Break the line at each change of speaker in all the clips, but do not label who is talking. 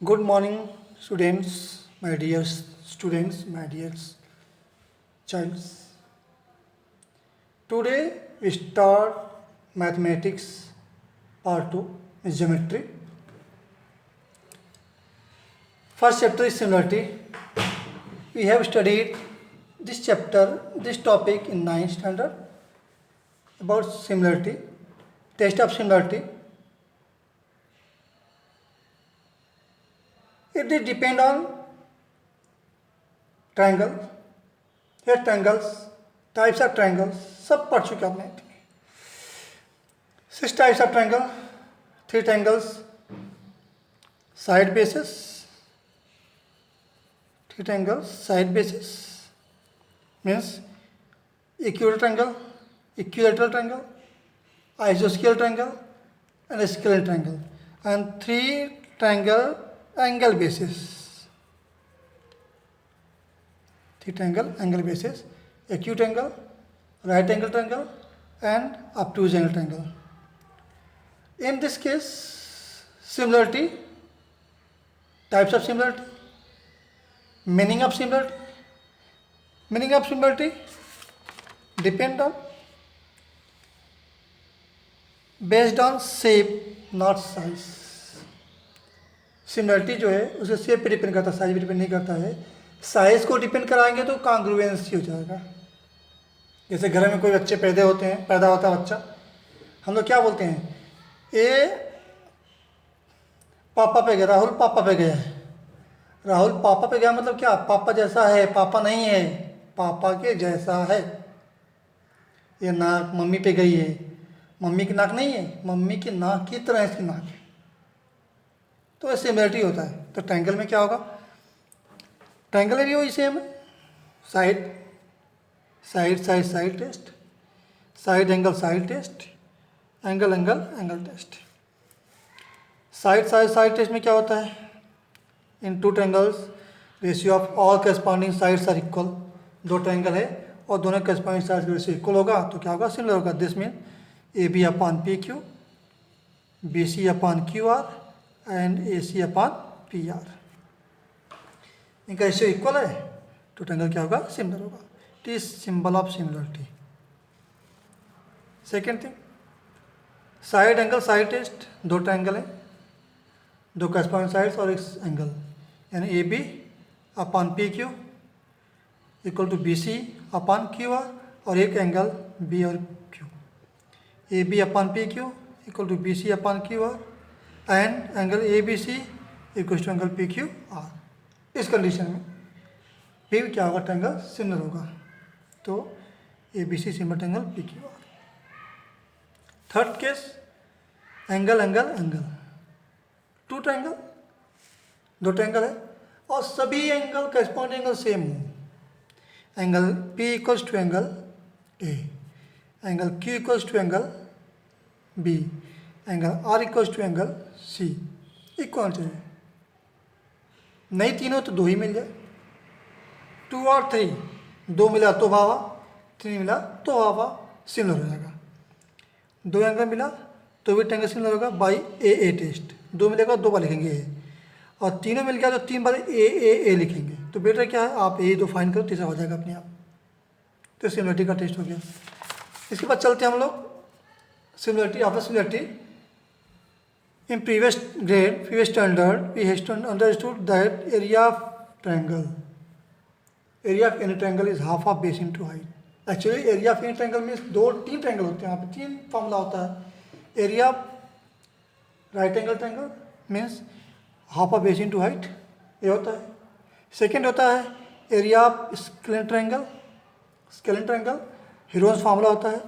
Good morning, students, my dear students, my dear childs. Today we start mathematics part 2 is geometry. First chapter is similarity. We have studied this chapter, this topic in 9th standard about similarity, test of similarity. It will depend on triangle. Here triangles, types of triangles, सब पढ़ चुके आपने. 6 types of triangle, 3 triangles, side bases, 3 triangles, side bases means equilateral triangle, isosceles triangle, and scalene triangle, and 3 triangle angle bases. 3 triangle angle bases: acute angle, right angle triangle, and obtuse angle triangle. In this case, similarity, types of similarity, meaning of similarity. Meaning of similarity depend on based on shape, not size. Similarity जो है उसे shape पे depend करता है, size पे depend नहीं करता है. साइज को डिपेंड कराएंगे तो कॉन्ग्रुएंसी हो जाएगा. जैसे घर में कोई बच्चे पैदा होता है बच्चा, हम लोग क्या बोलते हैं, ये पापा पे गया, राहुल पापा पे गया है. राहुल पापा पे गया मतलब क्या, पापा जैसा है, पापा नहीं है, पापा के जैसा है. ये नाक मम्मी पे गई है, मम्मी की नाक नहीं है, मम्मी की नाक की तरह इसकी नाक है. तो सिमिलरिटी होता है. तो ट्रायंगल में क्या होगा, ट्रायंगल में भी वही सेम है. Side test, side test, angle test. Side test में क्या होता है, इन 2 triangles ratio of all corresponding sides are equal. 2 triangle है और दोनों करस्पॉन्डिंग साइड्स का रेशियो इक्वल होगा तो क्या होगा, सिमिलर होगा. This mean A B upon P Q, B C upon Q R and A C upon P R. इनका रेशियो इक्वल है तो ट्रायंगल क्या होगा, सिमिलर होगा. It is symbol of similarity. Second thing, side angle side test. 2 triangle है, 2 corresponding sides और 1 angle, यानी A B upon P Q equal to B C upon Q R और एक एंगल बी और Q. A B upon P Q equal to B C upon Q R and angle A B C equal to angle P Q R. इस condition में फिर क्या होगा, triangle similar होगा. तो A B C similar triangle P Q R. Third case, angle 2 triangle, 2 triangle है और सभी एंगल करस्पॉन्डिंग एंगल सेम हो. Angle P equals to angle A, angle Q equals to angle B, angle R equals to angle C. Equal चाहिए, नहीं तीनों तो 2 ही मिल जाए. 2 और 3, 2 मिला तो भावा, 3 मिला तो भावा, सिमिलर हो जाएगा. 2 एंगल मिला तो भी ट्रायंगल सिमिलर होगा बाई ए टेस्ट. 2 मिलेगा 2 बार लिखेंगे ए, और तीनों मिल गया तो 3 बार ए लिखेंगे. तो बेटर क्या है, आप ए 2 फाइन करो, तीसरा हो जाएगा अपने आप. तो सिमिलरिटी का टेस्ट हो गया. इसके बाद चलते हैं हम लोग similarity. After similarity, in previous standard we have understood that area of triangle, area of any triangle is half of base into height. Actually area of any triangle means 3 triangle होते हैं. यहाँ पे 3 फॉर्मूला होता है. Area of right angle triangle means half of base into height, ये होता है. Second होता है area of scalene triangle, Heron's formula होता है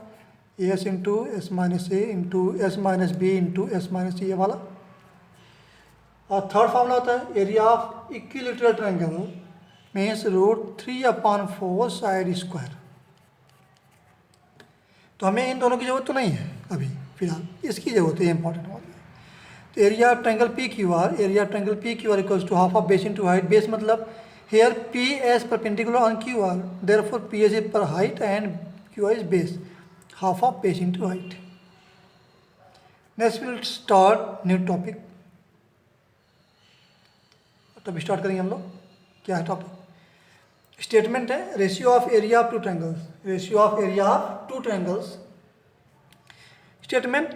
S into S minus A into S minus B into S minus A वाला. और third formula होता है area of equilateral triangle means √3/4 side square. तो हमें इन दोनों की ज़रूरत तो नहीं है अभी फिलहाल, इसकी ज़रूरत है, इंपॉर्टेंट बात है. तो area of triangle P Q R equals to half of base into height. Base मतलब here P S perpendicular on Q R, therefore P S is पर height and Q R is base, half of base into height. Next we will start new topic. तब start करेंगे हम लोग। क्या है topic? Statement है ratio of area of two triangles, ratio of area of two triangles. Statement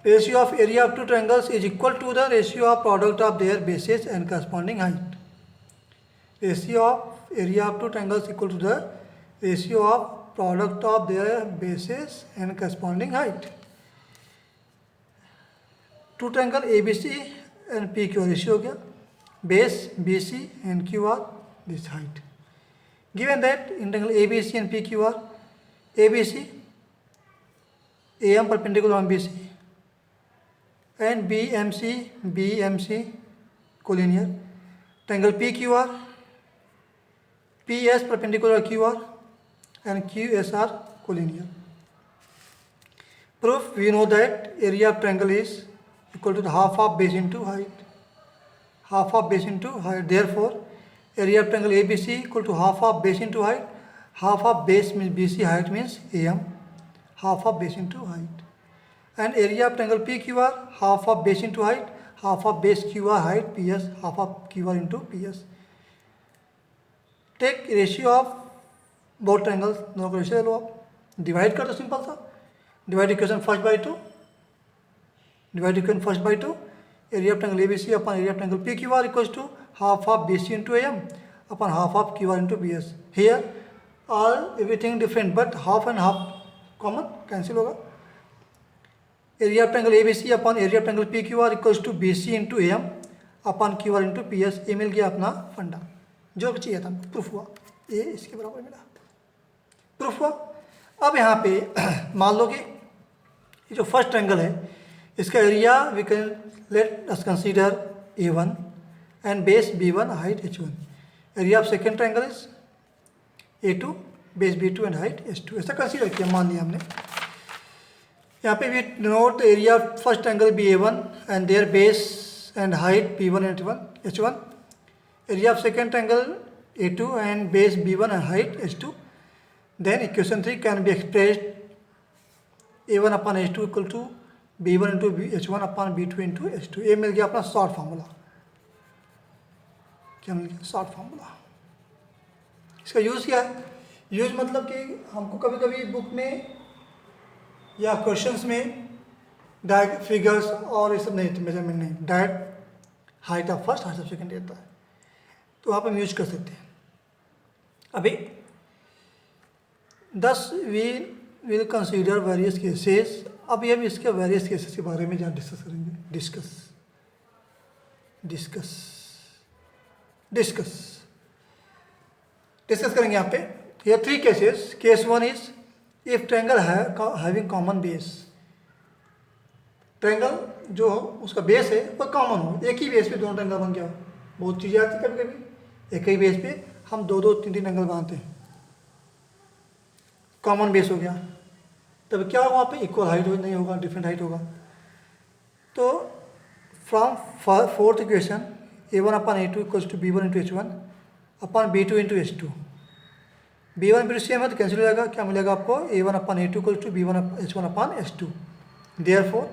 ratio of area of two triangles is equal to the ratio of product of their bases and corresponding height. Ratio of area of two triangles equal to the ratio of product of their bases and corresponding height. Two triangle A B C and P Q ratio हो गया, base B C and Q R this height. Given that in triangle A B C and P Q R A B C A M perpendicular on B C and B M C collinear. Triangle P Q R P S perpendicular Q R and Q S R collinear. Proof, we know that area of triangle is equal to the half of base into height. Half of base into height. Therefore, area of triangle ABC equal to half of base into height. Half of base means BC, height means AM. Half of base into height. And area of triangle PQR, half of base into height. Half of base QR height PS. Half of QR into PS. Take ratio of both triangles. दोनों का ratio लो आप, divide कर दो simple सा। Divide equation first by two, divide equation first by two. Area of triangle ABC upon area of triangle PQR equals to half of BC into AM upon half of QR into BS। Here all everything different but half and half common cancel होगा। Area of triangle ABC upon area of triangle PQR equals to BC into AM upon QR into PS। ये मिल गया अपना फंडा जो चाहिए था, proof हुआ, ये इसके बराबर मिला, प्रूफ हुआ। अब यहाँ पे मान लो कि ये जो फर्स्ट ट्रायंगल है इसका area we can let us consider A1 and base B1 height H1। Area of second triangle is A2 base B2 and height H2। ऐसा कंसीडर किया, मान लिया हमने। यहाँ पे we note area of first triangle be A1 and their base and height B1 and H1। Area of second triangle A2 and base B1 and height H2। Then equation 3 can be expressed A1 upon H2 equal to B1 into H1 upon B2 into H2। ये मिल गया अपना short formula. क्या मिल गया? Short formula. इसका use क्या है? Use मतलब कि हमको कभी कभी बुक में या क्वेश्चंस में डायरेक्ट फिगर्स और ये सब नहीं, मेजरमेंट नहीं, direct height of first height of second देता है, तो वहाँ पर हम यूज कर सकते हैं। अभी Thus we will consider various cases। अभी हम इसके वेरियस केसेस के बारे में जहाँ डिस्कस करेंगे। डिस्कस करेंगे यहाँ पे। Here 3 cases। Case 1 is if triangle having common base. Triangle जो हो उसका बेस है वो कॉमन हो, एक ही बेस पे दोनों ट्रायंगल बन गया हो। बहुत चीज़ें आती है कभी कभी, एक ही बेस पे हम 2-2, 3-3 ट्रायंगल बनाते हैं, कॉमन बेस हो गया, तब क्या होगा वहाँ पे? इक्वल हाइट नहीं होगा, डिफरेंट हाइट होगा। तो from fourth equation A1 upon A2 equals to B1 into H1 upon B2 into H2। B1 B2 same है तो कैंसिल हो जाएगा। क्या मिलेगा आपको? A1 upon A2 equals to B1 H1 upon H2। Therefore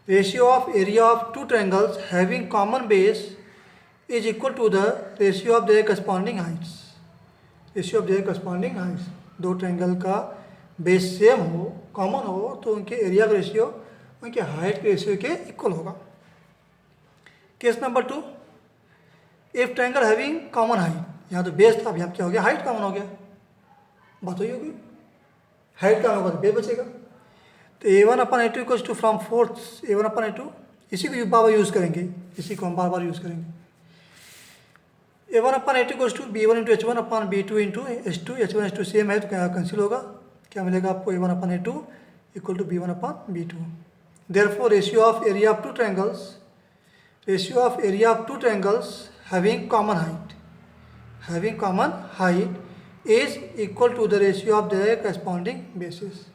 ratio of area of two triangles having common base is equal to the ratio of their corresponding heights. Ratio of their corresponding heights, दो triangle का base same हो, common हो, तो उनके area का ratio उनके height के ratio के इक्वल होगा। Case number 2, if triangle having common height. यहाँ तो बेस था, अब यहाँ क्या हो गया? हाइट कॉमन हो गया। बात वही होगी, हाइट कॉमन होगा तो बेस बचेगा। तो A1 upon A2 equals to from fourth A1 upon A2, इसी को बार बार यूज़ करेंगे, इसी को हम बार बार यूज़ करेंगे। A1 upon A2 equals to B1 into H1 upon B2 into H2। H1 H2 same है तो क्या कैंसिल होगा? क्या मिलेगा आपको? A1 upon A2 equal to B1 upon B2। Therefore ratio of area of two triangles, ratio of area of two triangles having common height is equal to the ratio of their corresponding bases.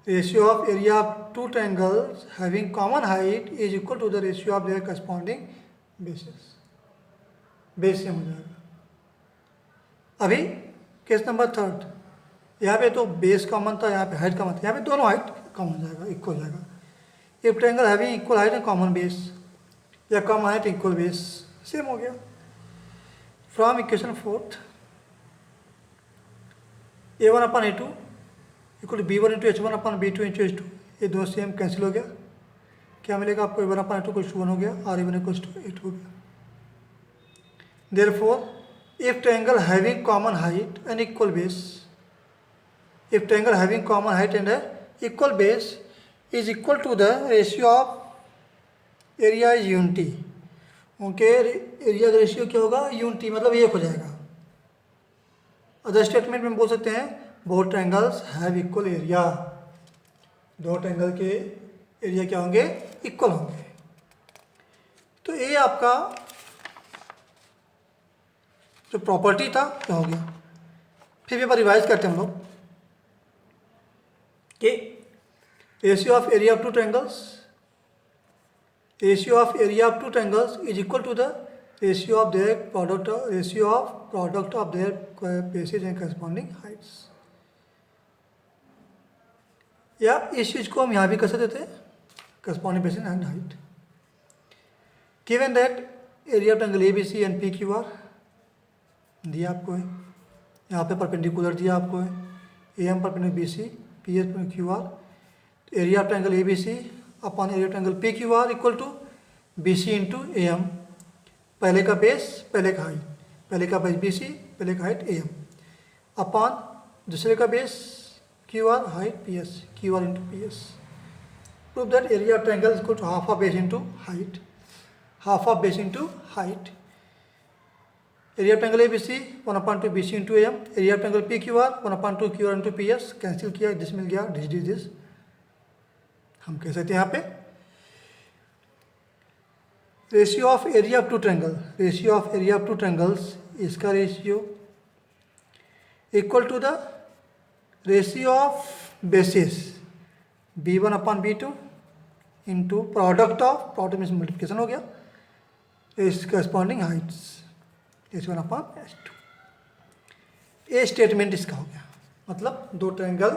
Ratio of area of two triangles having common height is equal to the ratio of their corresponding bases. Base same हो जाएगा। अभी case number 3, यहाँ पे तो base common था, यहाँ पे height common था, यहाँ पे दोनों हाइट कॉमन हो जाएगा, इक्वल हो जाएगा। If triangle having equal height and common base या common height equal base, same हो गया। From equation 4 A1 upon A2 equal B1 into H1 upon B2 into H2, ये दोनों सेम कैंसिल हो गया। क्या मिलेगा आपको? A1 upon A2 equal to 1 हो गया और A1 इक्वल टू 8 हो गया। Therefore, if triangle having common height and equal base, if triangle having common height and a equal base is equal to the ratio of area is unity, उनके area का ratio क्या होगा? Unity, मतलब एक हो जाएगा। अदर स्टेटमेंट में बोल सकते हैं both triangles have equal area, दो ट्रायंगल के एरिया क्या होंगे? इक्वल होंगे। तो ये आपका जो प्रॉपर्टी था क्या हो गया। फिर एक बार रिवाइज करते हैं हम लोग कि ratio of area of two triangles, ratio of area of two triangles is equal to the ratio of their product of their bases and corresponding heights। या इस चीज को हम यहाँ भी कर सकते थे, corresponding bases and height। Given that area of triangle ABC and PQR दिया आपको है, यहाँ पे परपेंडिकुलर दिया आपको है, AM perpendicular BC, PS perpendicular QR, area of triangle ABC upon area triangle PQR equal to BC into AM, पहले का बेस पहले का हाइट, पहले का बेस BC पहले का हाइट AM अपॉन दूसरे का base QR height PS, QR into PS। Prove that area of triangle equal to half of base into height, half of base into height. Area of triangle ABC 1/2 BC into AM, area of triangle PQR 1/2 QR into PS, cancel किया, this मिल गया, this हम कह सकते हैं यहाँ पे ratio of area of two triangle, ratio of area of two triangles, इसका ratio equal to the ratio of bases B1 upon B2 into product means multiplication हो गया, इस corresponding Heights H1 upon H2। ये statement इसका हो गया। मतलब दो ट्रायंगल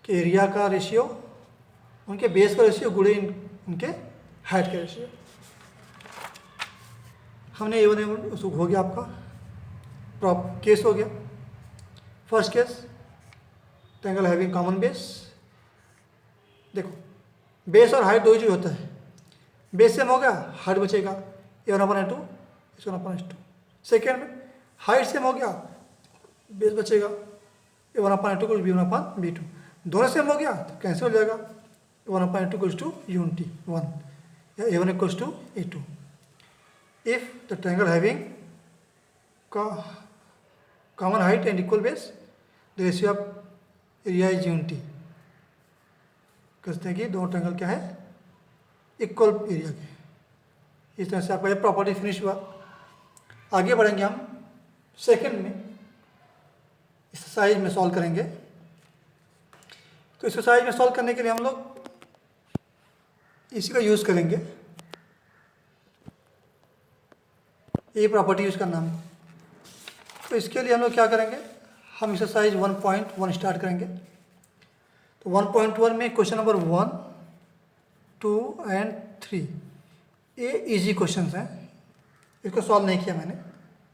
के एरिया का रेशियो, उनके बेस का रेशियो गुणे उनके हाइट का रेशियो। हमने A1 उसको हो गया आपका केस हो गया। First case triangle having common base, देखो बेस और हाइट दो ही चीज होता है, बेस सेम हो गया, हाइट बचेगा A1 upon A2, H1 upon H2। Second में हाइट सेम हो गया, बेस बचेगा A1 अपॉन A2 कुछ B1 अपॉन B2, दोनों सेम हो गया तो कैंसिल हो जाएगा, A1 upon A2 equals to unity 1 या A1 equals to A2 if the triangle having common height and equal base, the ratio of area is unity। कहते हैं कि दोनों ट्रायंगल क्या है? इक्वल एरिया के। इस तरह से आपका ये प्रॉपर्टी फिनिश हुआ। आगे बढ़ेंगे हम सेकंड में, एक्सरसाइज में सॉल्व करेंगे। तो एक्सरसाइज में सॉल्व करने के लिए हम लोग इसी का यूज़ करेंगे, ये प्रॉपर्टी यूज़ करना है। तो इसके लिए हम लोग क्या करेंगे, हम एक्सरसाइज 1.1 स्टार्ट करेंगे। तो 1.1 में क्वेश्चन नंबर 1, 2 एंड 3 ये इजी क्वेश्चंस हैं, इसको सॉल्व नहीं किया मैंने,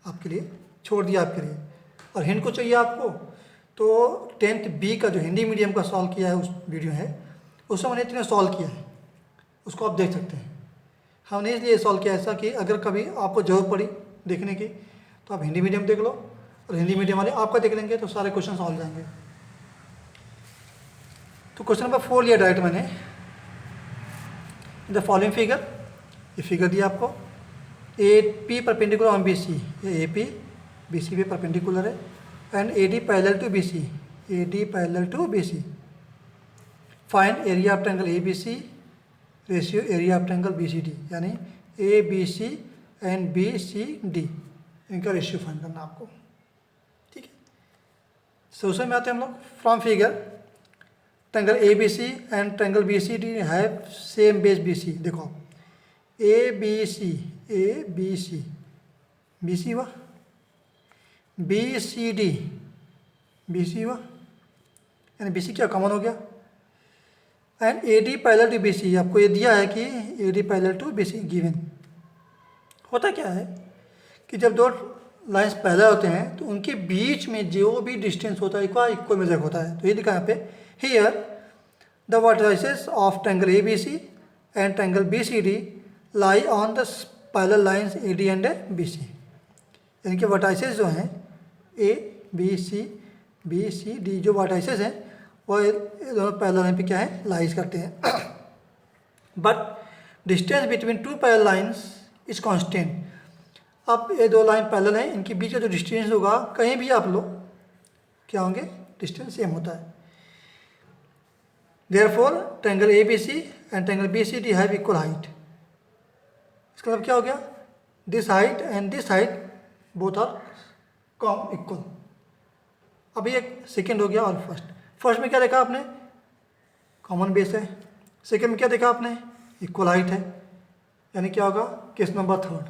आपके लिए छोड़ दिया आपके लिए। और हिंट को चाहिए आपको तो 10th B का जो हिंदी मीडियम का सॉल्व किया है उस वीडियो है, उसमें मैंने इतने सॉल्व किया है, उसको आप देख सकते हैं। हमने इसलिए सॉल्व किया ऐसा कि अगर कभी आपको जरूरत पड़ी देखने की तो आप हिंदी मीडियम देख लो और हिंदी मीडियम वाले आपका देख लेंगे तो सारे क्वेश्चन सॉल्व जाएंगे। तो क्वेश्चन नंबर 4 लिया डायरेक्ट मैंने, द फॉलोइंग फिगर, ये फिगर दिया आपको, AP परपेंडिकुलर ऑन BC, ये AP BC पे परपेंडिकुलर है, and AD parallel to BC, AD parallel to BC। Find area of triangle ABC ratio area of triangle BCD, यानी ABC and BCD इनका ratio find करना आपको, ठीक है। Solution में आते हैं हम लोग। From figure triangle ABC and triangle BCD have same base BC। देखो ABC BC हुआ, BCD BC हुआ, यानी BC क्या कॉमन हो गया, and A D parallel to B C, आपको ये दिया है कि A D parallel to B C given. होता क्या है कि जब दो लाइंस पैरेलल होते हैं तो उनके बीच में जो भी डिस्टेंस होता है इक्वल मेजर होता है। तो ये लिखा है यहाँ पे, here the vertices of triangle A B C and triangle B C D lie on the parallel lines A D and B C. यानी कि वर्टिसेस जो हैं ए बी सी डी, जो वर्टिसेस हैं वो दोनों पैरेलल लाइन पे क्या है, लाइज करते हैं। But distance between two parallel lines is constant. अब ये दो लाइन पैरेलल हैं, इनके बीच का जो डिस्टेंस होगा कहीं भी आप लो क्या होंगे, डिस्टेंस सेम होता है। Therefore triangle A B C and triangle B C D have equal height. इसका मतलब क्या हो गया, this height and this height both are कॉम इक्वल। अभी एक सेकेंड हो गया और फर्स्ट में क्या देखा आपने, कॉमन बेस है। सेकेंड में क्या देखा आपने, इक्वल हाइट है। यानी क्या होगा, case number third.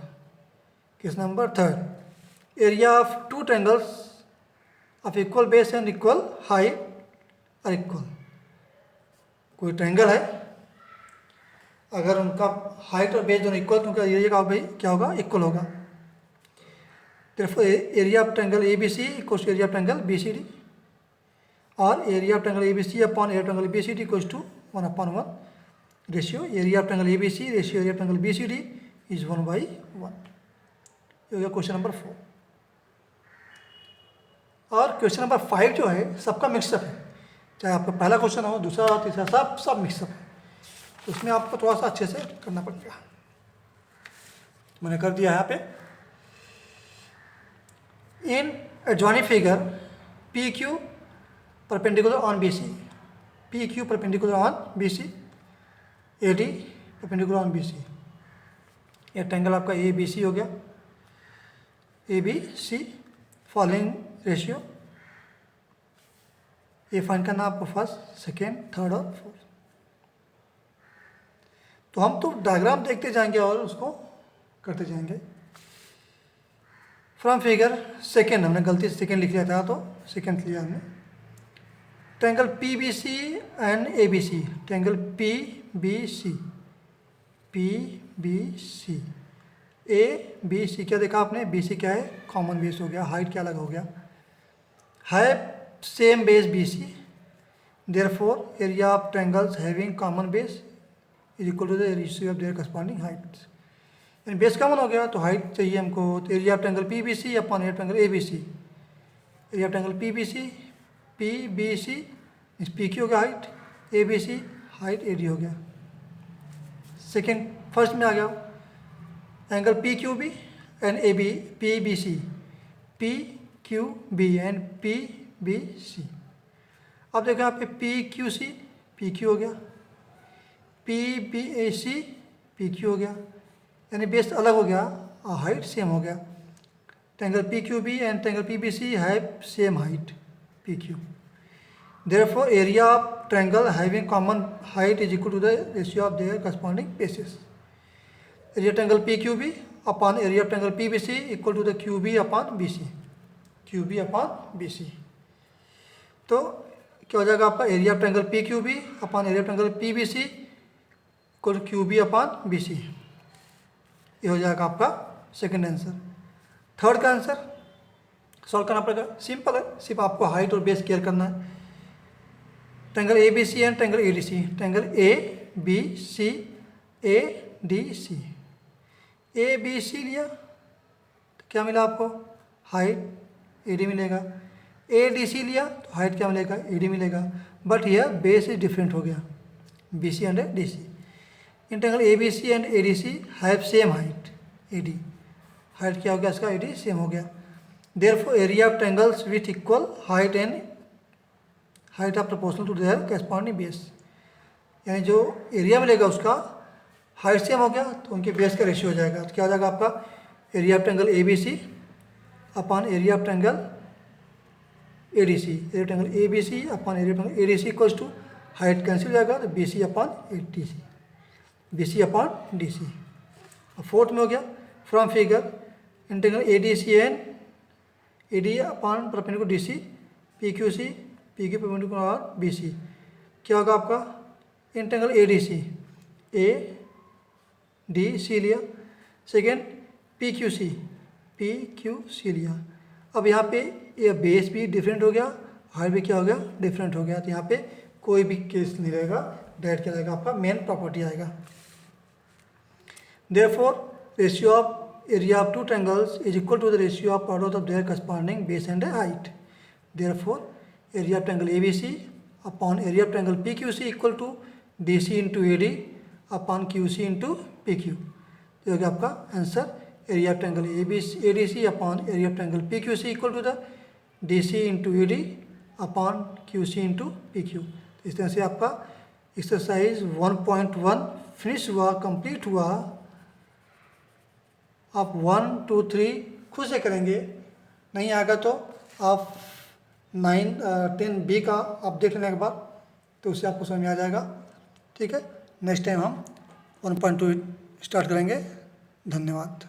Case number third, area of two triangles of equal base and equal height are equal. कोई ट्रायंगल है, अगर उनका हाइट और बेस दोनों इक्वल तो उनका एरिया का भाई क्या होगा, इक्वल होगा। Area of triangle A B C equals to area of triangle B C D, और area of triangle A B C upon area of triangle B C D equals to 1/1 ratio area of triangle A B C ratio area of triangle B C D is 1/1। ये हो गया question number 4। और question number 5 जो है सबका mix up है, चाहे आपका पहला क्वेश्चन हो, दूसरा हो, तीसरा, सब मिक्सअप है। तो उसमें आपको थोड़ा सा अच्छे से करना पड़ेगा। मैंने कर दिया यहाँ पे। In adjoining figure P Q perpendicular on B C, P Q perpendicular on B C, A D perpendicular on B C. ये ट्रायंगल आपका ए बी सी हो गया, A B C following ratio. ये फाइंड करना आपको first, second, third और fourth. तो हम तो डायग्राम देखते जाएंगे और उसको करते जाएंगे। फ्रॉम फिगर सेकेंड, हमने गलती से सेकेंड लिख लिया था तो सेकेंड लिया हमने। Triangle P B C and A B C, triangle P B C A B C, क्या देखा आपने, बी सी क्या है, कॉमन बेस हो गया, हाइट क्या अलग हो गया, है same base B C. Therefore area of triangles having common base is equal to the ratio of their corresponding height. यानी बेस कॉमन हो गया तो हाइट चाहिए हमको, तो area of triangle P B C upon area of triangle A B C. Area of triangle P B C इस P Q हो गया height, A B C height A D हो गया। सेकेंड फर्स्ट में आ गया angle P Q B and A B P B C, P Q B and P B C. अब देखो यहाँ पे P Q C, P Q हो गया, P B A C, P Q हो गया। यानी बेस अलग हो गया और हाइट सेम हो गया। Triangle P Q B and triangle P B C have same height P Q. Therefore, area of triangle having common height is equal to the ratio of their corresponding bases. Area triangle PQB upon area of triangle PBC equal to the QB upon BC. QB upon BC. तो क्या हो जाएगा आपका, area of triangle PQB upon area of triangle PBC equal to QB upon BC। ये हो जाएगा आपका second answer. थर्ड का आंसर सॉल्व करना पड़ेगा, सिंपल है, सिर्फ आपको हाइट और बेस क्लियर करना है। Triangle A B C and triangle A D C, triangle A B C A D C, A B C लिया तो क्या मिला आपको, हाइट ए डी मिलेगा। ए डी सी लिया तो हाइट क्या मिलेगा, ए डी मिलेगा। बट यह बेस इज डिफरेंट हो गया, B C and D C. In triangle A B C and A D C have same height A D, height क्या हो गया इसका, ए डी सेम हो गया। Therefore area of triangles with equal height and height are proportional to their corresponding base. यानी जो area मिलेगा उसका हाइट सेम हो गया तो उनके बेस का रेशियो हो जाएगा। तो क्या हो जाएगा आपका, area of triangle A B C upon area of triangle A D C, area triangle A B C upon area triangle A D C equals to height cancel हो जाएगा तो B C upon A D C, B C upon D C. और fourth में हो गया from figure in triangle A D C and A D upon perpendicular D C, P Q C, P Q perpendicular और B C, क्या होगा आपका, in triangle A D C, A D C लिया। Second P Q C, P Q C लिया। अब यहाँ पे ये बेस भी डिफरेंट हो गया, हाइट भी क्या हो गया, डिफरेंट हो गया। तो यहाँ पे कोई भी केस नहीं रहेगा, डायरेक्ट क्या रहेगा, आपका मेन प्रॉपर्टी आएगा। Therefore, ratio of area of two triangles is equal to the ratio of product of their corresponding base and height. Therefore, area of triangle ABC upon area of triangle PQC equal to DC into AD upon QC into PQ. तो हो गया आपका answer, area of triangle ADC upon area of triangle PQC equal to the DC into AD upon QC into PQ। तो इस तरह से आपका exercise 1.1 finish हुआ, कंप्लीट हुआ। आप 1, 2, 3 खुद से करेंगे, नहीं आएगा तो आप 9, 10B का आप देख लेने के बाद तो उससे आपको समझ में आ जाएगा। ठीक है, नेक्स्ट टाइम हम 1.2 स्टार्ट करेंगे। धन्यवाद।